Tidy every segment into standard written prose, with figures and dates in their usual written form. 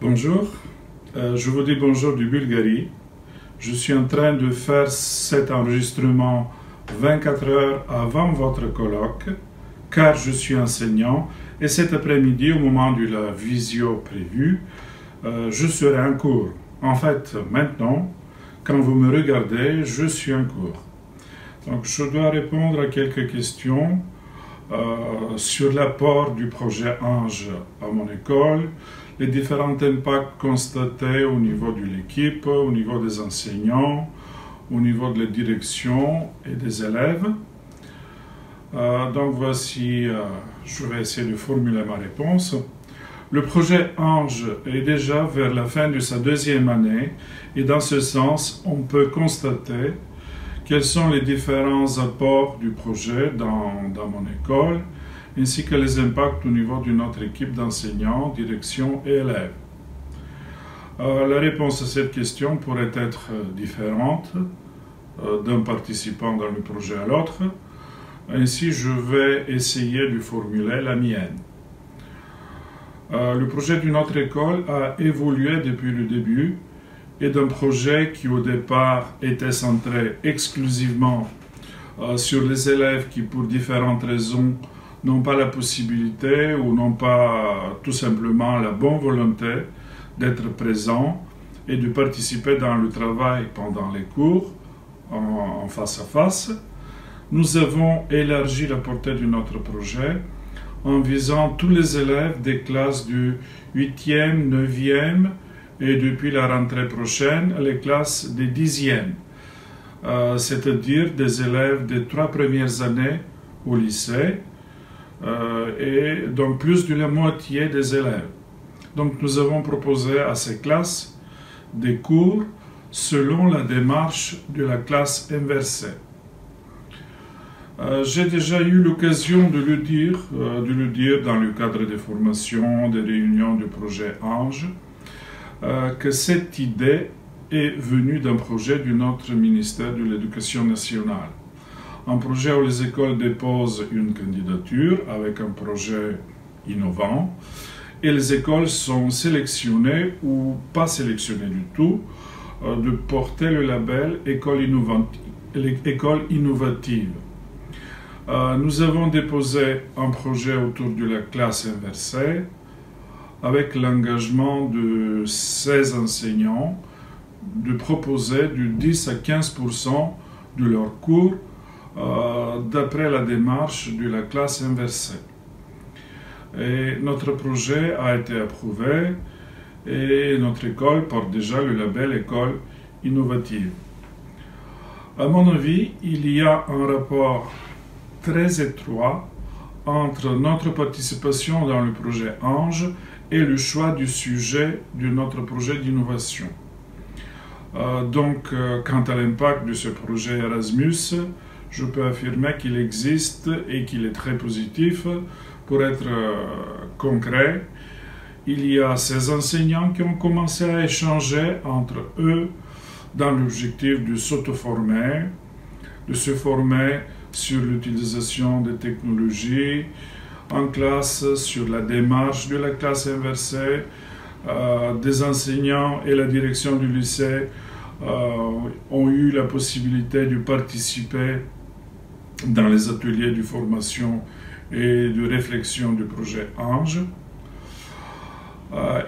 Bonjour, je vous dis bonjour du Bulgarie. Je suis en train de faire cet enregistrement 24 heures avant votre colloque, car je suis enseignant et cet après-midi, au moment de la visio prévue, je serai en cours. En fait, maintenant, quand vous me regardez, je suis en cours. Donc, je dois répondre à quelques questions sur l'apport du projet Ange à mon école, les différents impacts constatés au niveau de l'équipe, au niveau des enseignants, au niveau de la direction et des élèves. Donc voici, je vais essayer de formuler ma réponse. Le projet Ange est déjà vers la fin de sa deuxième année et dans ce sens, on peut constater quels sont les différents apports du projet dans mon école, ainsi que les impacts au niveau de notre équipe d'enseignants, direction et élèves. La réponse à cette question pourrait être différente d'un participant dans le projet à l'autre. Ainsi, je vais essayer de formuler la mienne. Le projet de notre école a évolué depuis le début et d'un projet qui au départ était centré exclusivement sur les élèves qui, pour différentes raisons, n'ont pas la possibilité ou n'ont pas tout simplement la bonne volonté d'être présents et de participer dans le travail pendant les cours en face à face. Nous avons élargi la portée de notre projet en visant tous les élèves des classes du 8e, 9e et depuis la rentrée prochaine, les classes des 10e, c'est-à-dire des élèves des 3 premières années au lycée, et donc plus de la moitié des élèves. Donc nous avons proposé à ces classes des cours selon la démarche de la classe inversée. J'ai déjà eu l'occasion de le dire dans le cadre des formations, des réunions du projet Ange, que cette idée est venue d'un projet de notre ministère de l'Éducation nationale. Un projet où les écoles déposent une candidature avec un projet innovant et les écoles sont sélectionnées ou pas sélectionnées du tout de porter le label école innovative. Nous avons déposé un projet autour de la classe inversée avec l'engagement de 16 enseignants de proposer du 10 à 15% de leurs cours d'après la démarche de la classe inversée. Et notre projet a été approuvé et notre école porte déjà le label école innovative. À mon avis, il y a un rapport très étroit entre notre participation dans le projet Ange et le choix du sujet de notre projet d'innovation. Quant à l'impact de ce projet Erasmus, je peux affirmer qu'il existe et qu'il est très positif. Pour être concret, il y a ces enseignants qui ont commencé à échanger entre eux dans l'objectif de s'auto-former, de se former sur l'utilisation des technologies en classe, sur la démarche de la classe inversée. Des enseignants et la direction du lycée ont eu la possibilité de participer dans les ateliers de formation et de réflexion du projet Ange.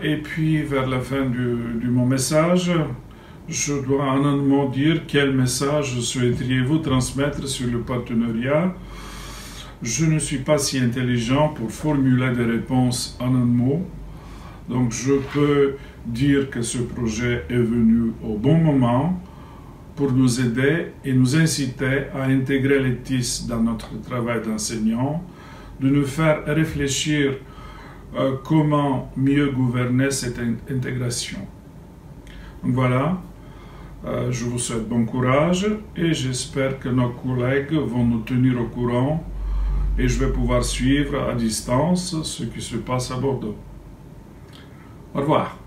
Et puis, vers la fin de mon message, je dois en un mot dire quel message souhaiteriez-vous transmettre sur le partenariat. Je ne suis pas si intelligent pour formuler des réponses en un mot. Donc, je peux dire que ce projet est venu au bon moment pour nous aider et nous inciter à intégrer les TIS dans notre travail d'enseignant, de nous faire réfléchir comment mieux gouverner cette intégration. Donc voilà, je vous souhaite bon courage et j'espère que nos collègues vont nous tenir au courant et je vais pouvoir suivre à distance ce qui se passe à Bordeaux. Au revoir.